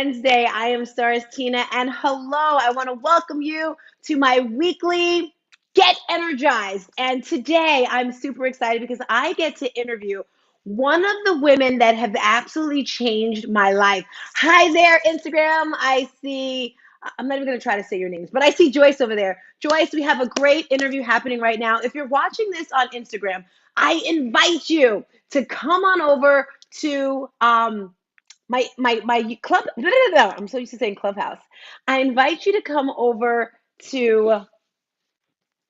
Wednesday. I am Stars Tina, and hello, I want to welcome you to my weekly Get Energized. And today I'm super excited because I get to interview one of the women that have absolutely changed my life. Hi there, Instagram. I'm not even going to try to say your names, but I see Joyce over there. Joyce, we have a great interview happening right now. If you're watching this on Instagram, I invite you to come on over to my club. No, I'm so used to saying clubhouse. I invite you to come over to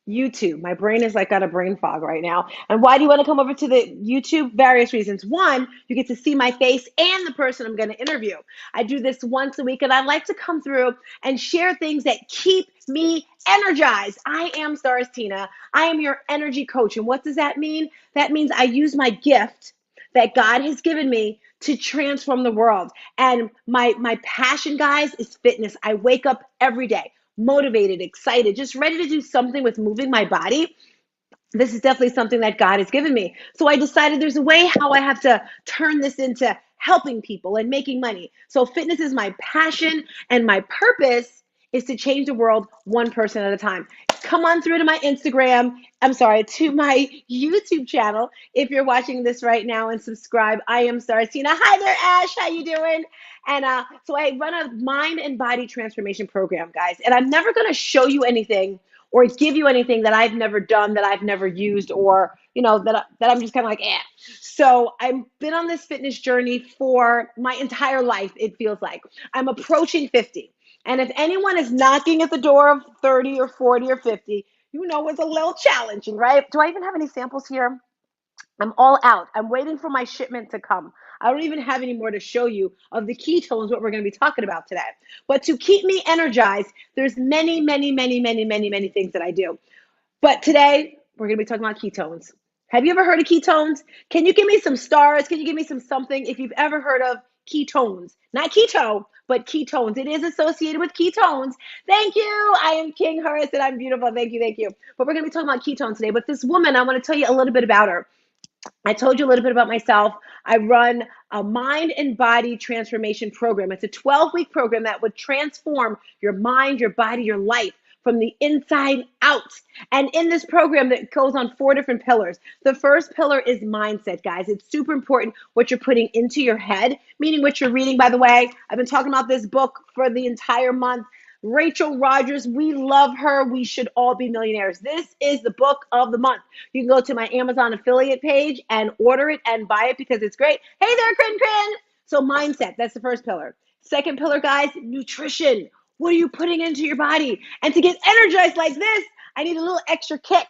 YouTube. My brain is like got a brain fog right now. And why do you want to come over to the YouTube? Various reasons. One, you get to see my face and the person I'm going to interview. I do this once a week, and I like to come through and share things that keep me energized. I am Stars Tina. I am your energy coach. And what does that mean? That means I use my gift that God has given me to transform the world. And my passion, guys, is fitness. I wake up every day motivated, excited, just ready to do something with moving my body. This is definitely something that God has given me. So I decided there's a way how I have to turn this into helping people and making money. So fitness is my passion, and my purpose is to change the world one person at a time. Come on through to my Instagram. I'm sorry, to my YouTube channel if you're watching this right now, and subscribe. I am Stars Tina. Hi there, Ash. How you doing? And so I run a mind and body transformation program, guys. And I'm never going to show you anything or give you anything that I've never done, that I've never used, or that I'm just kind of like, eh. So I've been on this fitness journey for my entire life. It feels like I'm approaching 50. And if anyone is knocking at the door of 30 or 40 or 50, it's a little challenging, right? Do I even have any samples here? I'm all out. I'm waiting for my shipment to come. I don't even have any more to show you of the ketones, what we're going to be talking about today. But to keep me energized, there's many, many, many, many, many, many things that I do. But today, we're going to be talking about ketones. Have you ever heard of ketones? Can you give me some stars? Can you give me some something if you've ever heard of ketones? Not keto, but ketones. It is associated with ketones. Thank you. I am King Horace, and I'm beautiful. Thank you, thank you. But we're going to be talking about ketones today. But this woman, I want to tell you a little bit about her. I told you a little bit about myself. I run a mind and body transformation program. It's a 12-week program that would transform your mind, your body, your life from the inside out. And in this program, that goes on 4 different pillars. The first pillar is mindset, guys. It's super important what you're putting into your head, meaning what you're reading. By the way, I've been talking about this book for the entire month. Rachel Rogers, we love her. We should all be millionaires. This is the book of the month. You can go to my Amazon affiliate page and order it and buy it because it's great. Hey there, Crin. So mindset, that's the first pillar. Second pillar, guys, nutrition. What are you putting into your body? And to get energized like this, I need a little extra kick.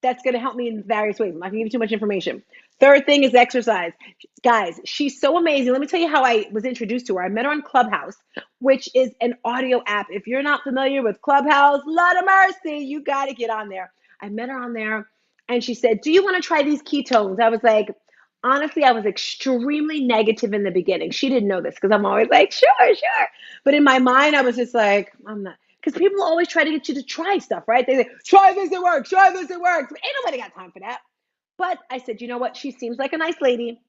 That's going to help me in various ways. I'm not going to give you too much information. Third thing is exercise. Guys, she's so amazing. Let me tell you how I was introduced to her. I met her on Clubhouse, which is an audio app. If you're not familiar with Clubhouse, Lord of mercy, you got to get on there. I met her on there, and she said, do you want to try these ketones? I was like, honestly, I was extremely negative in the beginning. She didn't know this because I'm always like, sure. But in my mind, I was just like, I'm not. Because people always try to get you to try stuff, right? They say, try this, it works. Try this, it works. But ain't nobody got time for that. But I said, you know what? She seems like a nice lady.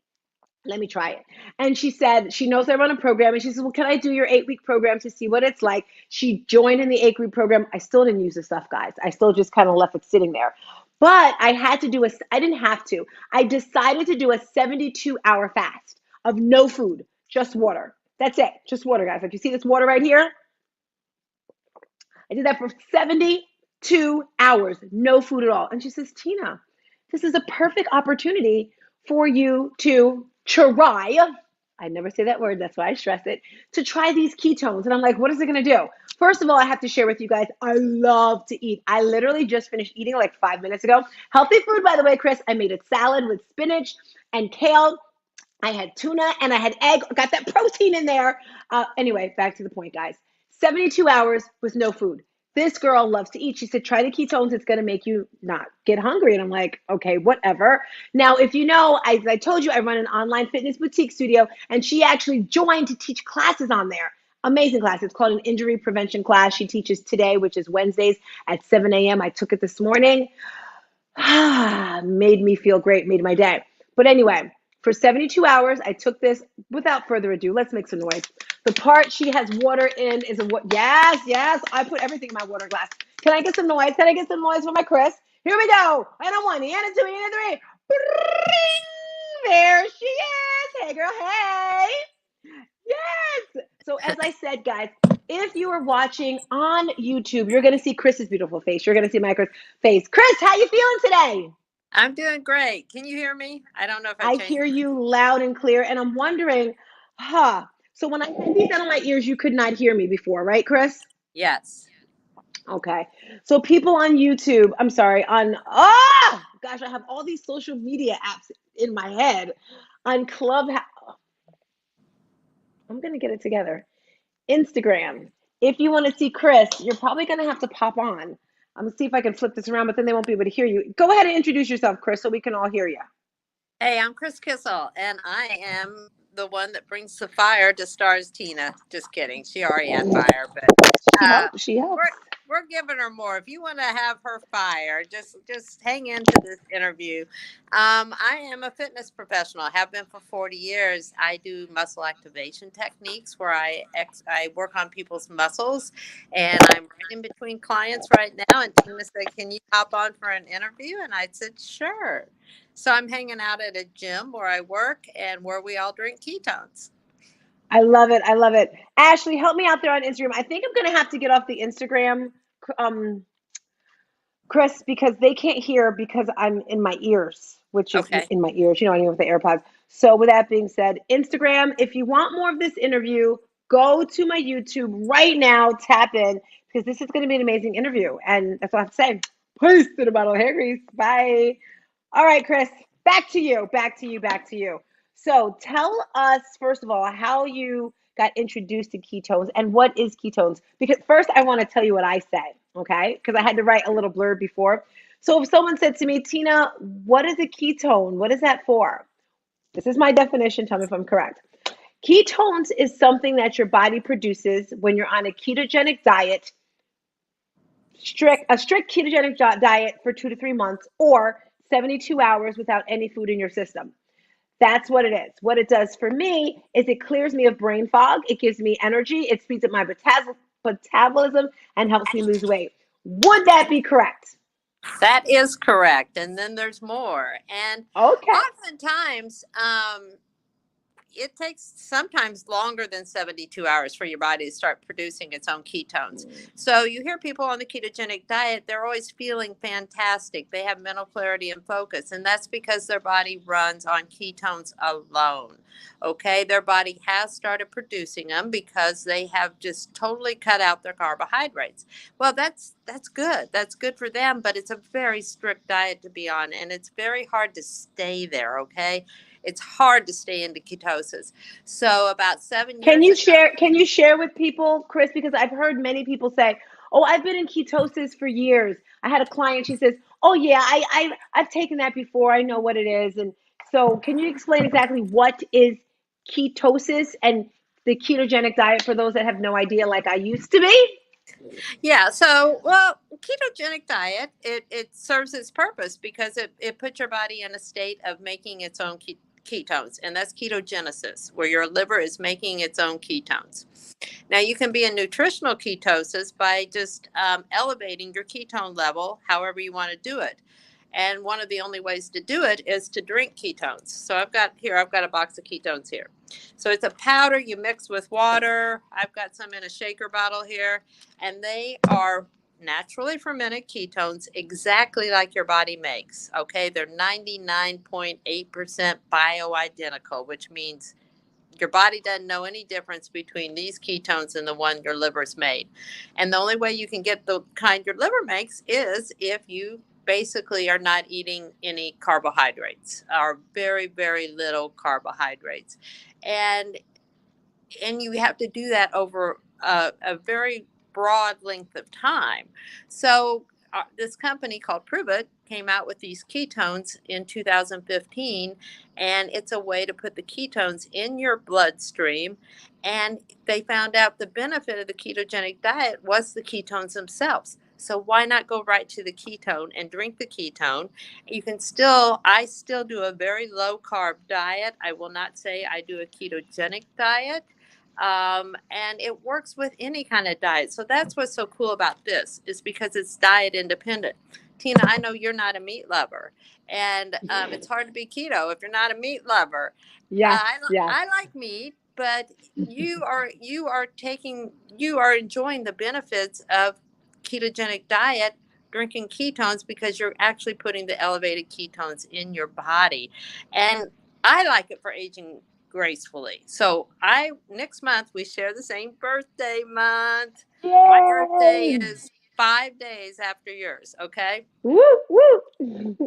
Let me try it. And she said, she knows I run a program. And she said, well, can I do your 8-week program to see what it's like? She joined in the 8-week program. I still didn't use the stuff, guys. I still just kind of left it sitting there. But I didn't have to. I decided to do a 72-hour fast of no food, just water. That's it. Just water, guys. Like you see this water right here? I did that for 72 hours, no food at all. And she says, Tina, this is a perfect opportunity for you to try. I never say that word, that's why I stress it, to try these ketones. And I'm like, what is it going to do? First of all, I have to share with you guys, I love to eat. I literally just finished eating like 5 minutes ago. Healthy food, by the way, Chris. I made a salad with spinach and kale. I had tuna and I had egg. Got that protein in there. Anyway, back to the point, guys. 72 hours with no food. This girl loves to eat. She said, try the ketones. It's going to make you not get hungry. And I'm like, okay, whatever. Now, if you know, as I told you, I run an online fitness boutique studio, and she actually joined to teach classes on there. Amazing class. It's called an injury prevention class. She teaches today, which is Wednesdays at 7 a.m. I took it this morning. Made me feel great, made my day. But anyway, for 72 hours, I took this without further ado. Let's make some noise. The part she has water in is a what? Yes, yes. I put everything in my water glass. Can I get some noise? Can I get some noise for my Chris? Here we go. And a one, and a two, and a three. There she is. Hey, girl. Hey. Yes. So as I said, guys, if you are watching on YouTube, you're going to see Chris's beautiful face. You're going to see my Chris face. Chris, how you feeling today? I'm doing great. Can you hear me? I don't know if I I changed. hear you loud and clear, and I'm wondering, so when I had these out of my ears, you could not hear me before, right, Chris? Yes. Okay. So people on YouTube, I'm sorry, gosh, I have all these social media apps in my head. On Clubhouse, I'm gonna get it together. Instagram. If you want to see Chris, you're probably gonna have to pop on. I'm gonna see if I can flip this around, but then they won't be able to hear you. Go ahead and introduce yourself, Chris, so we can all hear you. Hey, I'm Chris Kissel, and I am the one that brings the fire to Stars Tina. Just kidding. She already had fire, but She uh, helps. She helps. we're giving her more. If you want to have her fire, just hang into this interview. I am a fitness professional. I have been for 40 years. I do muscle activation techniques where I work on people's muscles, and I'm right in between clients right now. And Tina said, "Can you hop on for an interview?" And I said, "Sure." So I'm hanging out at a gym where I work and where we all drink ketones. I love it. I love it. Ashley, help me out there on Instagram. I think I'm gonna have to get off the Instagram, um, Chris, because they can't hear because I'm in my ears, which is Okay. in my ears. You know, I mean with the AirPods. So with that being said, Instagram. If you want more of this interview, go to my YouTube right now. Tap in because this is going to be an amazing interview, and that's all I have to say. Peace to the bottle of hair grease. Bye. All right, Chris, back to you, back to you, back to you. So tell us, first of all, how you got introduced to ketones and what is ketones? Because first, I want to tell you what I say, okay? Because I had to write a little blurb before. So if someone said to me, Tina, what is a ketone? What is that for? This is my definition. Tell me if I'm correct. Ketones is something that your body produces when you're on a ketogenic diet, strict ketogenic diet for 2 to 3 months, or 72 hours without any food in your system. That's what it is. What it does for me is it clears me of brain fog. It gives me energy. It speeds up my metabolism and helps me lose weight. Would that be correct? That is correct. And then there's more. And Okay. oftentimes, it takes sometimes longer than 72 hours for your body to start producing its own ketones. So you hear people on the ketogenic diet, they're always feeling fantastic. They have mental clarity and focus, and that's because their body runs on ketones alone. Okay, their body has started producing them because they have just totally cut out their carbohydrates. Well, that's good. That's good for them, but it's a very strict diet to be on, and it's very hard to stay there, okay? It's hard to stay into ketosis. So about 7 years ago, Can you share with people, Chris? Because I've heard many people say, "Oh, I've been in ketosis for years." I had a client. She says, "Oh yeah, I've taken that before. I know what it is." And so, can you explain exactly what is ketosis and the ketogenic diet for those that have no idea, like I used to be? yeah. So well, ketogenic diet it serves its purpose because it puts your body in a state of making its own ketones, and that's ketogenesis, where your liver is making its own ketones. Now, you can be in nutritional ketosis by just elevating your ketone level, however you want to do it. And one of the only ways to do it is to drink ketones. So I've got a box of ketones here. So it's a powder you mix with water. I've got some in a shaker bottle here, and they are naturally fermented ketones exactly like your body makes. Okay, they're 99.8% bioidentical, which means your body doesn't know any difference between these ketones and the one your liver's made. And the only way you can get the kind your liver makes is if you basically are not eating any carbohydrates or very, very little carbohydrates. And you have to do that over a very broad length of time. So this company called Prove It came out with these ketones in 2015, and it's a way to put the ketones in your bloodstream. And they found out the benefit of the ketogenic diet was the ketones themselves. So why not go right to the ketone and drink the ketone? I still do a very low carb diet. I will not say I do a ketogenic diet. and it works with any kind of diet. So that's what's so cool about this, is because it's diet independent. Tina, I know you're not a meat lover, and it's hard to be keto if you're not a meat lover. Yes, yes. I like meat, but you are enjoying the benefits of ketogenic diet, drinking ketones, because you're actually putting the elevated ketones in your body. And I like it for aging gracefully. So next month we share the same birthday month. My birthday Yay! is 5 days after yours, okay? Woo, woo.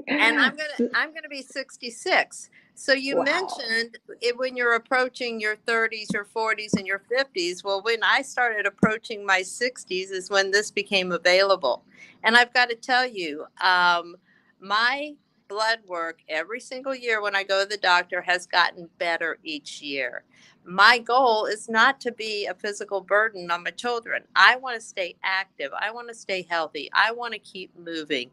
And I'm gonna be 66. So you Wow. mentioned it when you're approaching your 30s, your 40s, and your 50s. Well, when I started approaching my 60s is when this became available. And I've got to tell you, my blood work every single year when I go to the doctor has gotten better each year. My goal is not to be a physical burden on my children. I want to stay active. I want to stay healthy. I want to keep moving.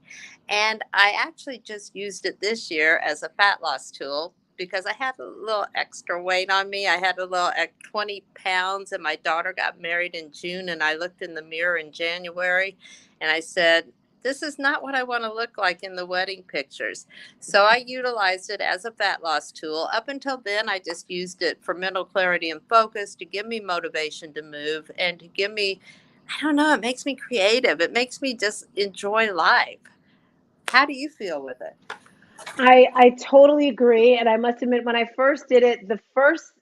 And I actually just used it this year as a fat loss tool because I had a little extra weight on me. I had a little 20 pounds, and my daughter got married in June. And I looked in the mirror in January and I said, this is not what I want to look like in the wedding pictures. So I utilized it as a fat loss tool. Up until then, I just used it for mental clarity and focus, to give me motivation to move, and to give me, I don't know, it makes me creative. It makes me just enjoy life. How do you feel with it? I totally agree, and I must admit, when I first did it, the first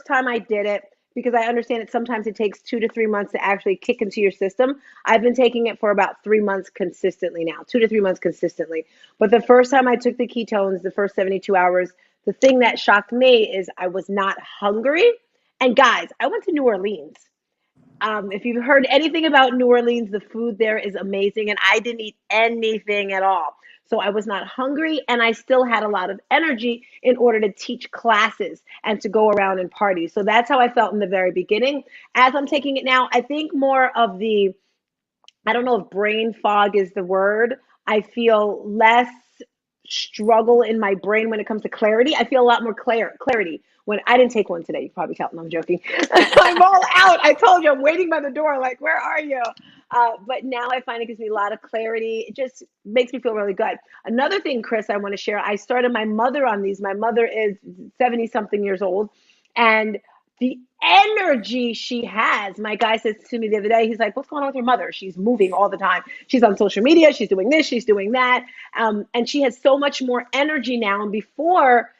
time I did it, because I understand that sometimes it takes 2 to 3 months to actually kick into your system. I've been taking it for about 3 months consistently now, 2 to 3 months consistently. But the first time I took the ketones, the first 72 hours, the thing that shocked me is I was not hungry. And guys, I went to New Orleans. If you've heard anything about New Orleans, the food there is amazing, and I didn't eat anything at all. So I was not hungry, and I still had a lot of energy in order to teach classes and to go around and party. So that's how I felt in the very beginning. As I'm taking it now, I think more of the, I don't know if brain fog is the word. I feel less struggle in my brain when it comes to clarity. I feel a lot more clarity when I didn't take one today. You can probably tell. No, I'm joking. I'm all out. I told you I'm waiting by the door. Like, where are you? But now I find it gives me a lot of clarity. It just makes me feel really good. Another thing, Chris, I want to share. I started my mother on these. My mother is 70 something years old, and the energy she has. My guy says to me the other day, he's like, what's going on with your mother? She's moving all the time. She's on social media. She's doing this. She's doing that. And she has so much more energy now. And before,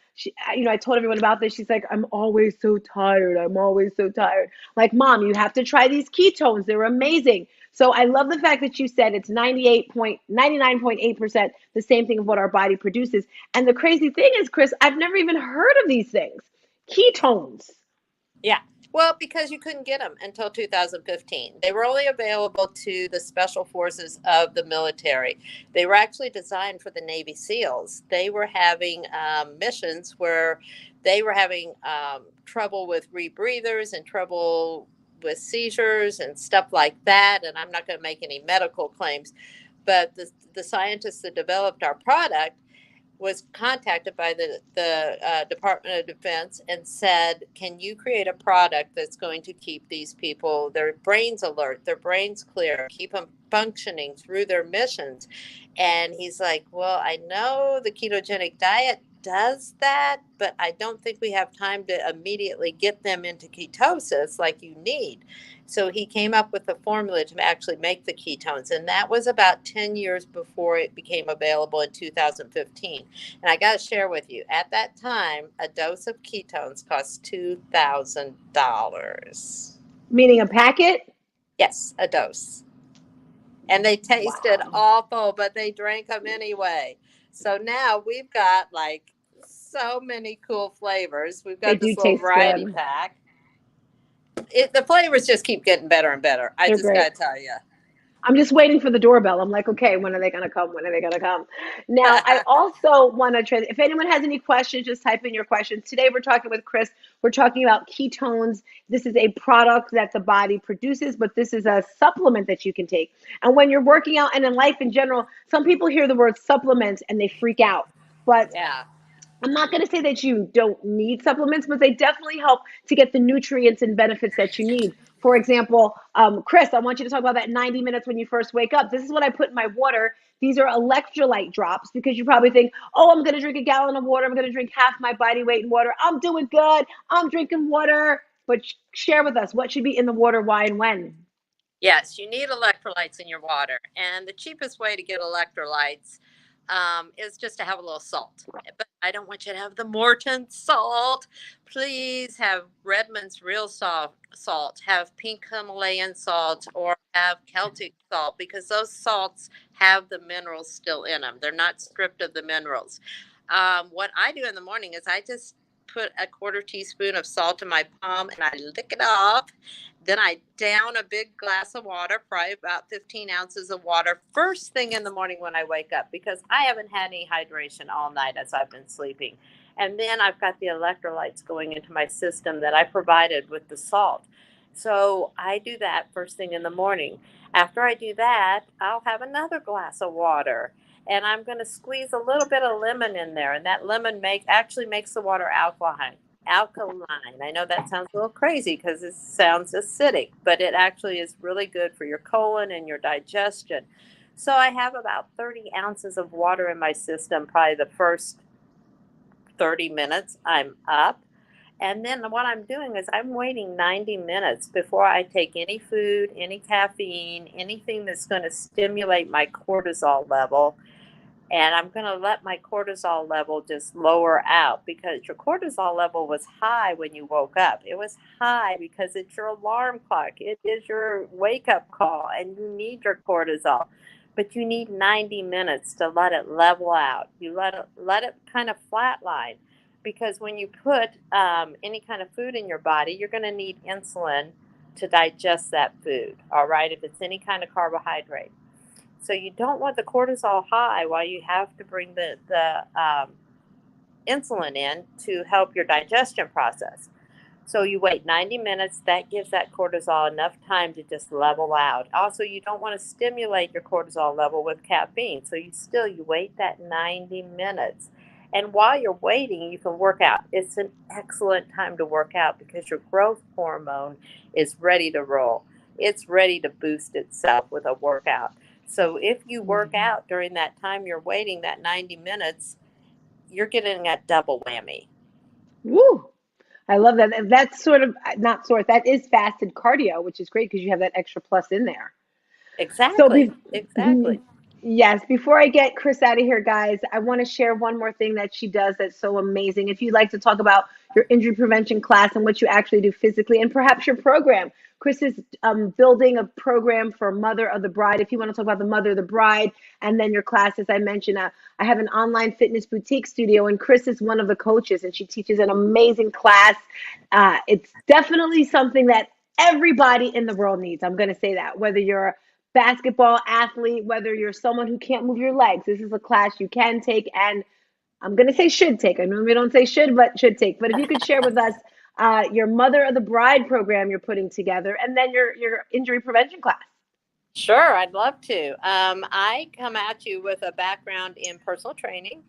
I told everyone about this. She's like, I'm always so tired. I'm always so tired. Like, Mom, you have to try these ketones. They're amazing. So I love the fact that you said it's 99.8% the same thing of what our body produces. And the crazy thing is, Chris, I've never even heard of these things. Ketones. Yeah. Well, because you couldn't get them until 2015. They were only available to the special forces of the military. They were actually designed for the Navy SEALs. They were having missions where they were having trouble with rebreathers and trouble with seizures and stuff like that. And I'm not going to make any medical claims, but the scientists that developed our product was contacted by the Department of Defense and said, can you create a product that's going to keep these people, their brains alert, their brains clear, keep them functioning through their missions? And he's like, well, I know the ketogenic diet does that, but I don't think we have time to immediately get them into ketosis like you need. So he came up with a formula to actually make the ketones, and that was about 10 years before it became available in 2015. And I got to share with you, at that time, a dose of ketones cost $2,000. Meaning a packet? Yes, a dose. And they tasted Wow. awful, but they drank them anyway. So now we've got like so many cool flavors. We've They got do this little taste variety good. pack. The flavors just keep getting better and better. I They're just great. got to tell you. I'm just waiting for the doorbell. I'm like, okay, when are they going to come? When are they going to come? Now, I also want to try, if anyone has any questions, just type in your questions. Today, we're talking with Chris. We're talking about ketones. This is a product that the body produces, but this is a supplement that you can take. And when you're working out and in life in general, some people hear the word supplement and they freak out. But Yeah. I'm not going to say that you don't need supplements, but they definitely help to get the nutrients and benefits that you need. For example, Chris, I want you to talk about that 90 minutes when you first wake up. This is what I put in my water. These are electrolyte drops because you probably think, oh, I'm going to drink a gallon of water. I'm going to drink half my body weight in water. I'm doing good. I'm drinking water. But share with us what should be in the water, why, and when. Yes, you need electrolytes in your water. And the cheapest way to get electrolytes is just to have a little salt. But I don't want you to have the Morton salt. Please have Redmond's real salt, have pink Himalayan salt, or have Celtic salt, because those salts have the minerals still in them. They're not stripped of the minerals. What I do in the morning is I just put a quarter teaspoon of salt in my palm and I lick it off. Then I down a big glass of water, probably about 15 ounces of water, first thing in the morning when I wake up, because I haven't had any hydration all night as I've been sleeping. And then I've got the electrolytes going into my system that I provided with the salt. So I do that first thing in the morning. After I do that, I'll have another glass of water. And I'm going to squeeze a little bit of lemon in there. And that lemon actually makes the water alkaline. I know that sounds a little crazy because it sounds acidic, but it actually is really good for your colon and your digestion. So I have about 30 ounces of water in my system, probably the first 30 minutes I'm up. And then what I'm doing is I'm waiting 90 minutes before I take any food, any caffeine, anything that's going to stimulate my cortisol level. And I'm going to let my cortisol level just lower out, because your cortisol level was high when you woke up. It was high because it's your alarm clock. It is your wake up call, and you need your cortisol. But you need 90 minutes to let it level out. You let it kind of flatline, because when you put any kind of food in your body, you're going to need insulin to digest that food, all right, if it's any kind of carbohydrate. So you don't want the cortisol high while you have to bring the insulin in to help your digestion process. So you wait 90 minutes. That gives that cortisol enough time to just level out. Also, you don't want to stimulate your cortisol level with caffeine. So you wait that 90 minutes. And while you're waiting, you can work out. It's an excellent time to work out because your growth hormone is ready to roll. It's ready to boost itself with a workout. So if you work out during that time you're waiting, that 90 minutes, you're getting a double whammy. Woo! I love that. That's sort of not sort. That is fasted cardio, which is great because you have that extra plus in there. So, Exactly. Exactly. yes, before I get Chris out of here, guys, I want to share one more thing that she does that's so amazing. If you'd like to talk about your injury prevention class and what you actually do physically, and perhaps your program, Chris is building a program for Mother of the Bride. If you want to talk about the Mother of the Bride and then your class, as I mentioned, I have an online fitness boutique studio, and Chris is one of the coaches, and she teaches an amazing class. It's definitely something that everybody in the world needs. I'm going to say that, whether you're basketball athlete, whether you're someone who can't move your legs, this is a class you can take, and I'm going to say should take. I normally don't say should, but should take. But if you could share with us your Mother of the Bride program you're putting together, and then your injury prevention class. Sure, I'd love to. I come at you with a background in personal training.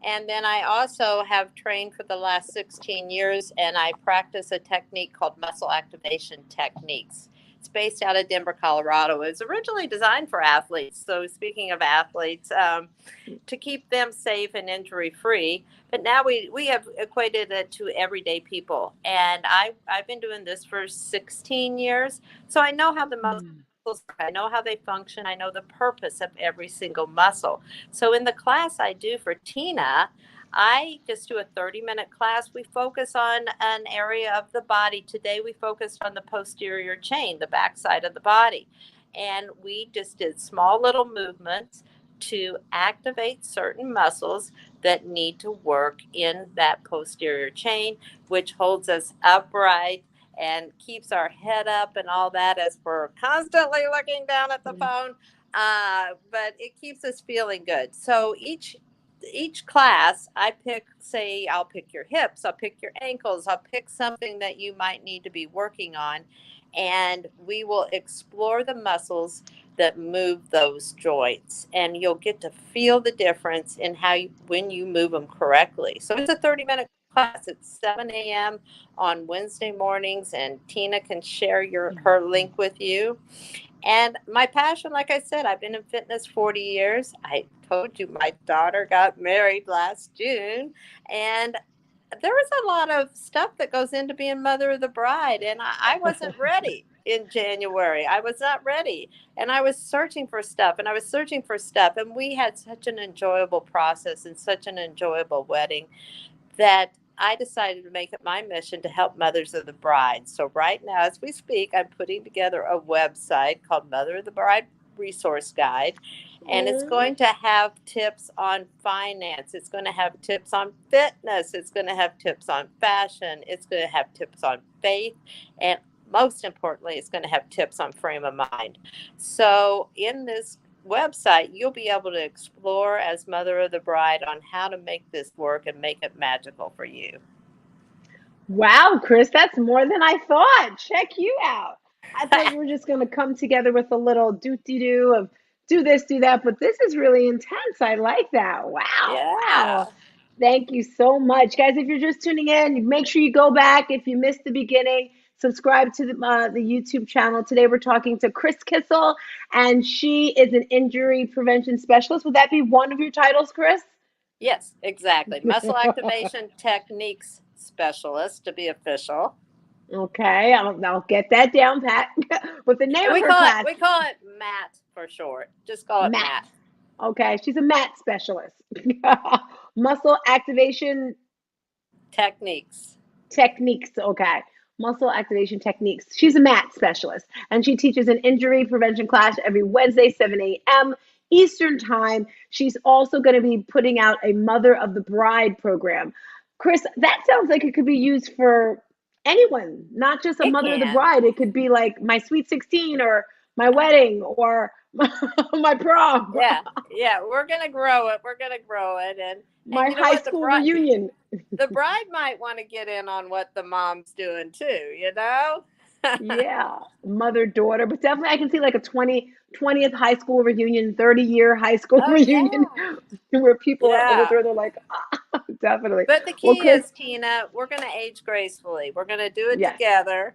And then I also have trained for the last 16 years, and I practice a technique called muscle activation techniques. It's based out of Denver, Colorado. It was originally designed for athletes. So speaking of athletes, to keep them safe and injury free. But now we have equated it to everyday people. And I've been doing this for 16 years. So I know how the muscles work. I know how they function. I know the purpose of every single muscle. So in the class I do for Tina, I just do a 30-minute class. We focus on an area of the body. Today we focused on the posterior chain, the backside of the body. And we just did small little movements to activate certain muscles that need to work in that posterior chain, which holds us upright and keeps our head up and all that, as we're constantly looking down at the phone. But it keeps us feeling good. So each class I pick, say I'll pick your hips, I'll pick your ankles, I'll pick something that you might need to be working on, and we will explore the muscles that move those joints, and you'll get to feel the difference in when you move them correctly. So it's a 30-minute class. It's 7 a.m. on Wednesday mornings, and Tina can share her link with you. And my passion, like I said, I've been in fitness 40 years. I told you my daughter got married last June, and there was a lot of stuff that goes into being mother of the bride, and I wasn't ready in January. I was not ready, and I was searching for stuff, and I was searching for stuff, and we had such an enjoyable process and such an enjoyable wedding that I decided to make it my mission to help mothers of the bride. So right now, as we speak, I'm putting together a website called Mother of the Bride Resource Guide, and it's going to have tips on finance. It's going to have tips on fitness. It's going to have tips on fashion. It's going to have tips on faith. And most importantly, it's going to have tips on frame of mind. So in this website, you'll be able to explore as mother of the bride on how to make this work and make it magical for you. Wow, Chris, that's more than I thought. Check you out. I thought you were just going to come together with a little doot-de-doo of do this, do that, but this is really intense. I like that. Wow, Yeah. wow. Thank you so much. Guys, if you're just tuning in, make sure you go back. If you missed the beginning, subscribe to the YouTube channel. Today we're talking to Chris Kissel, and she is an injury prevention specialist. Would that be one of your titles, Chris? Yes, exactly. Muscle activation techniques specialist to be official. Okay, I'll get that down, Pat. With the name And of her class, we call it MAT for short. Just call it Matt. MAT. Okay, she's a mat specialist. Muscle activation Techniques. techniques. Okay, muscle activation techniques. She's a mat specialist, and she teaches an injury prevention class every Wednesday, 7 a.m. Eastern Time. She's also going to be putting out a Mother of the Bride program. Chris, that sounds like it could be used for anyone, not just a It Mother of the can. Bride. It could be like my Sweet 16 or my wedding or my prom, Yeah, yeah. We're gonna grow it. We're gonna grow it, and my you know high what? school reunion. The bride might want to get in on what the mom's doing too. You know. Yeah, mother daughter, but definitely I can see like a 20th high school reunion, 30-year high school Oh reunion yeah. where people are Yeah. older. They're like, definitely. But the Well, key Chris, is, Tina, we're going to age gracefully. We're going to do it yes. together.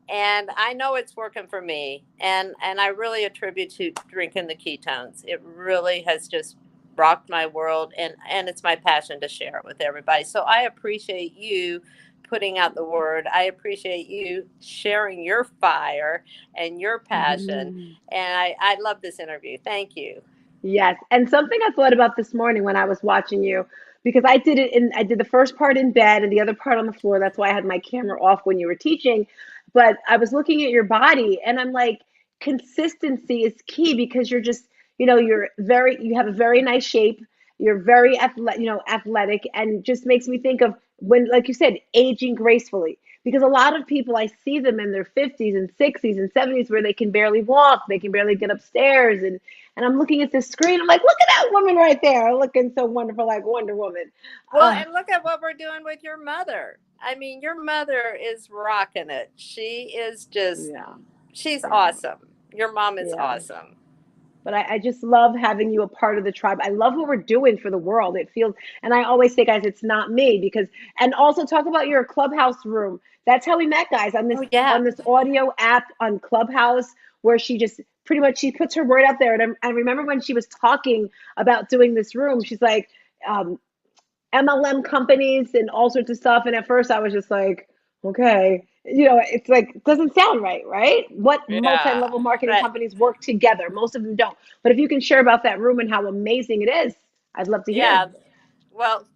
And I know it's working for me. And I really attribute to drinking the ketones. It really has just rocked my world. And it's my passion to share it with everybody. So I appreciate you putting out the word. I appreciate you sharing your fire and your passion. Mhm. And I love this interview. Thank you. Yes. And something I thought about this morning when I was watching you, because I did the first part in bed and the other part on the floor. That's why I had my camera off when you were teaching. But I was looking at your body and I'm like, consistency is key because you're just, you have a very nice shape. You're very athletic, and just makes me think of when, like you said, aging gracefully. Because a lot of people, I see them in their 50s and 60s and 70s where they can barely walk, they can barely get upstairs, and I'm looking at this screen. I'm like, look at that woman right there, looking so wonderful, like Wonder Woman. Well, and look at what we're doing with your mother. I mean, your mother is rocking it. She is just, Yeah, she's yeah, awesome. Your mom is yeah. awesome. But I just love having you a part of the tribe. I love what we're doing for the world. It feels, and I always say, guys, it's not me because, and also talk about your Clubhouse room. That's how we met, guys, on this Oh, yeah. on this audio app on Clubhouse, where she just pretty much she puts her word out there. And I remember when she was talking about doing this room, she's like, um, MLM companies and all sorts of stuff. And at first I was just like, okay, it's like, it doesn't sound right, right? What Yeah. multi-level marketing But companies work together? Most of them don't. But if you can share about that room and how amazing it is, I'd love to hear. yeah, well,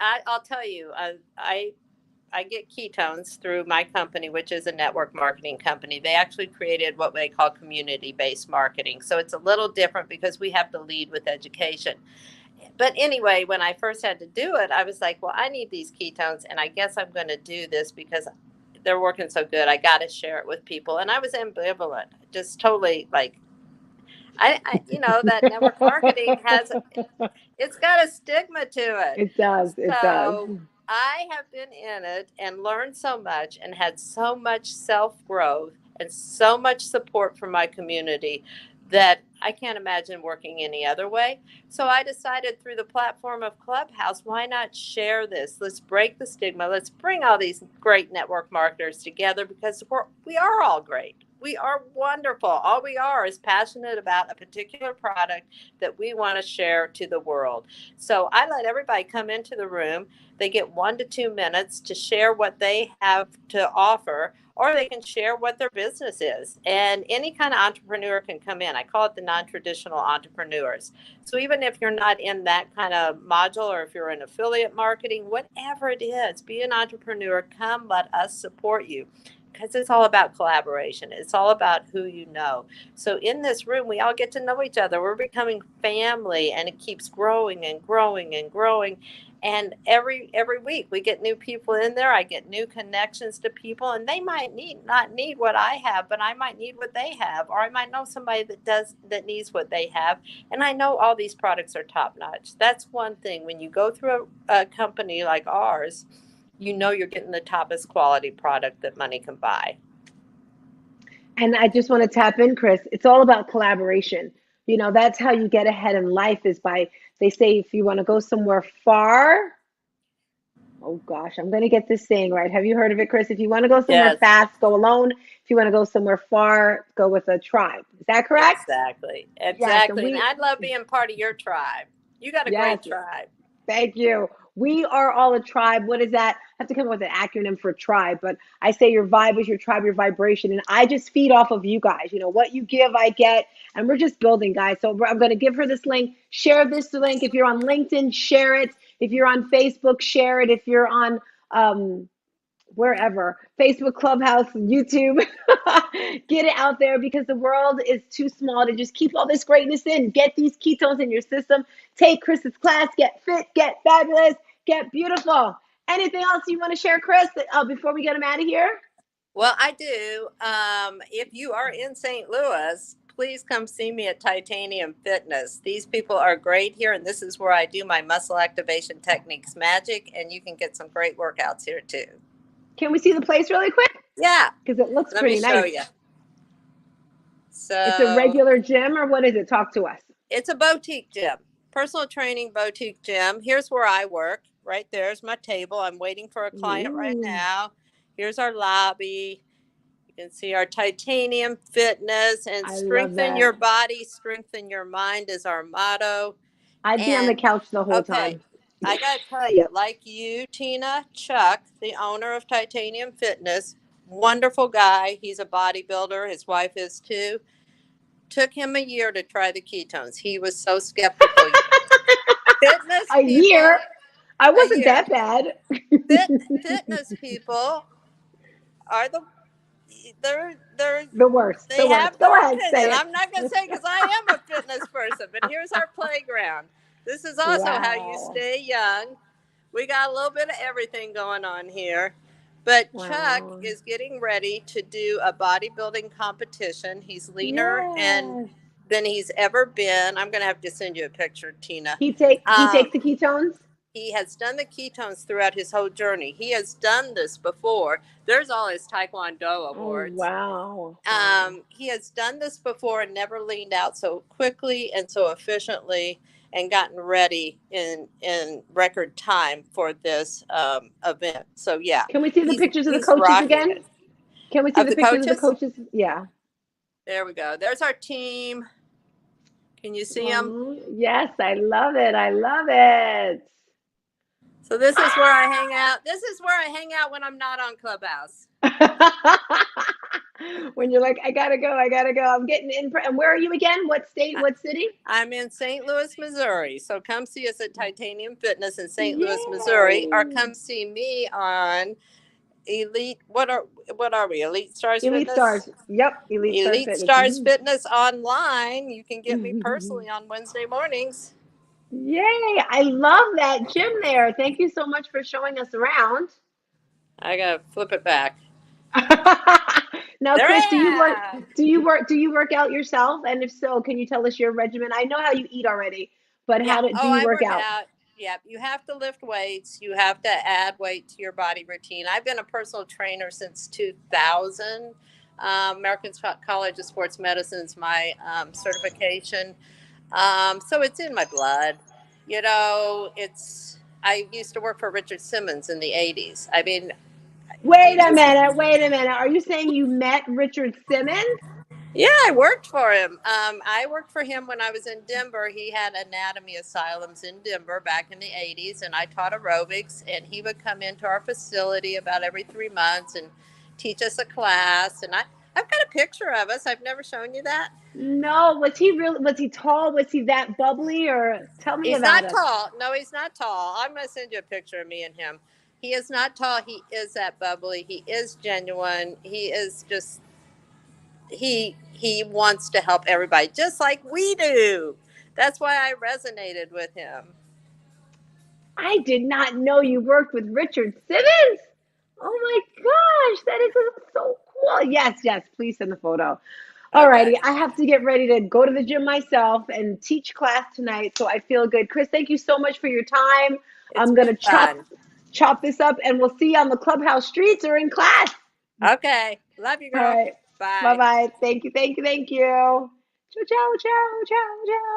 I'll tell you, I get ketones through my company, which is a network marketing company. They actually created what they call community based marketing. So it's a little different because we have to lead with education. But anyway, when I first had to do it, I was like, well, I need these ketones, and I guess I'm going to do this because they're working so good. I got to share it with people. And I was ambivalent, just totally like, that network marketing it's got a stigma to it. It does. It does. So I have been in it and learned so much and had so much self growth and so much support from my community that I can't imagine working any other way. So I decided through the platform of Clubhouse, why not share this? Let's break the stigma. Let's bring all these great network marketers together because we are all great. We are wonderful. All we are is passionate about a particular product that we want to share to the world. So I let everybody come into the room. They get 1 to 2 minutes to share what they have to offer, or they can share what their business is. And any kind of entrepreneur can come in. I call it the non-traditional entrepreneurs. So even if you're not in that kind of module, or if you're in affiliate marketing, whatever it is, be an entrepreneur, come, let us support you. Because it's all about collaboration. It's all about who you know. So in this room, we all get to know each other. We're becoming family, and it keeps growing and growing and growing. And every week we get new people in there. I get new connections to people, and they might not need what I have, but I might need what they have, or I might know somebody that needs what they have. And I know all these products are top notch. That's one thing. When you go through a company like ours, you know you're getting the toppest quality product that money can buy. And I just want to tap in, Chris. It's all about collaboration. That's how you get ahead in life is by, they say, if you want to go somewhere far, oh gosh, I'm going to get this saying right. Have you heard of it, Chris? If you want to go somewhere Yes, fast, go alone. If you want to go somewhere far, go with a tribe. Is that correct? exactly. Yes. And Exactly. And I'd love being part of your tribe. You got a yes, great tribe. thank you. We are all a tribe. What is that? I have to come up with an acronym for tribe, but I say your vibe is your tribe, your vibration. And I just feed off of you guys. What you give, I get. And we're just building, guys. So I'm going to give her this link. Share this link. If you're on LinkedIn, share it. If you're on Facebook, share it. If you're on wherever, Facebook, Clubhouse, YouTube, get it out there because the world is too small to just keep all this greatness in. Get these ketones in your system. Take Chris's class. Get fit. Get fabulous. Get beautiful. Anything else you want to share, Chris, before we get him out of here? Well, I do. If you are in St. Louis, please come see me at Titanium Fitness. These people are great here, and this is where I do my muscle activation techniques magic, and you can get some great workouts here too. Can we see the place really quick? Yeah, Because it looks let me pretty show nice. you. It's a So regular gym, or what is it? Talk to us. it's a boutique gym, personal training boutique gym. Here's where I work. Right there's my table. I'm waiting for a client right Ooh, now. Here's our lobby. You can see our titanium fitness, and I love strengthen that. your body, strengthen your mind is our motto. I'd be on the And couch the whole okay, time. I got to tell you, like you, Tina, Chuck, the owner of Titanium Fitness, wonderful guy. He's a bodybuilder. His wife is too. Took him a year to try the ketones. He was so skeptical. Fitness A year? people, I a wasn't year. that bad. Fitness people are they're The worst. they The worst. have Go their ahead, opinion. say it. I'm not going to say because I am a fitness person, but here's our playground. This is also how you Wow. stay young. We got a little bit of everything going on here. But Chuck Wow. is getting ready to do a bodybuilding competition. He's leaner and Yes. than he's ever been. I'm going to have to send you a picture, Tina. He Um, takes the ketones? he has done the ketones throughout his whole journey. He has done this before. There's all his Taekwondo Oh awards. wow. Wow. He has done this before and never leaned out so quickly and so efficiently and gotten ready in record time for this event. So yeah, Can we see the he's pictures of the he's coaches rocking again? it. Can we see Of the the pictures of the coaches, coaches? Yeah. there we go. There's our team. Can you see them? Oh, yes, I love it. I love it. So this is where I hang out. This is where I hang out when I'm not on Clubhouse. When you're like, I gotta go, I gotta go. I'm getting in. And where are you again? What state? I- What city? I'm in St. Louis, Missouri. So come see us at Titanium Fitness in St. Louis, Missouri, or Yay! come see me on Elite. What are we? Elite Stars Elite Fitness. Stars. Yep, Elite Stars Elite Fitness. Stars Fitness online. You can get me Mhm. personally on Wednesday mornings. Yay! I love that gym there. Thank you so much for showing us around. I gotta flip it back. Now, There Chris, I am. do you work out yourself? And if so, can you tell us your regimen? I know how you eat already, but Yeah. do Oh, you I work work out? out. Yeah. You have to lift weights. You have to add weight to your body routine. I've been a personal trainer since 2000. American College of Sports Medicine is my certification. So it's in my blood. You know, it's. I used to work for Richard Simmons in the 80s. I mean, do Wait you a just. minute. Wait a minute. Are you saying you met Richard Simmons? Yeah, I worked for him. I worked for him when I was in Denver. He had anatomy asylums in Denver back in the 80s, and I taught aerobics. And he would come into our facility about every 3 months and teach us a class. And I've got a picture of us. I've never shown you that. No. Was he really? Was he tall? Was he that bubbly? Or tell me He's about not it. tall. No, he's not tall. I'm going to send you a picture of me and him. He is not tall. He is that bubbly. He is genuine. He is just he wants to help everybody just like we do. That's why I resonated with him. I did not know you worked with Richard Simmons. Oh my gosh, that is so cool. Yes, yes, please send the photo. Okay. Alrighty, I have to get ready to go to the gym myself and teach class tonight, so I feel good. Chris, thank you so much for your time. It's I'm been gonna fun. chop this up, and we'll see you on the clubhouse streets or in class. Okay. Love you, All girl. right, bye Bye. bye. Thank you, thank you, thank you. Ciao, ciao, ciao, ciao, ciao.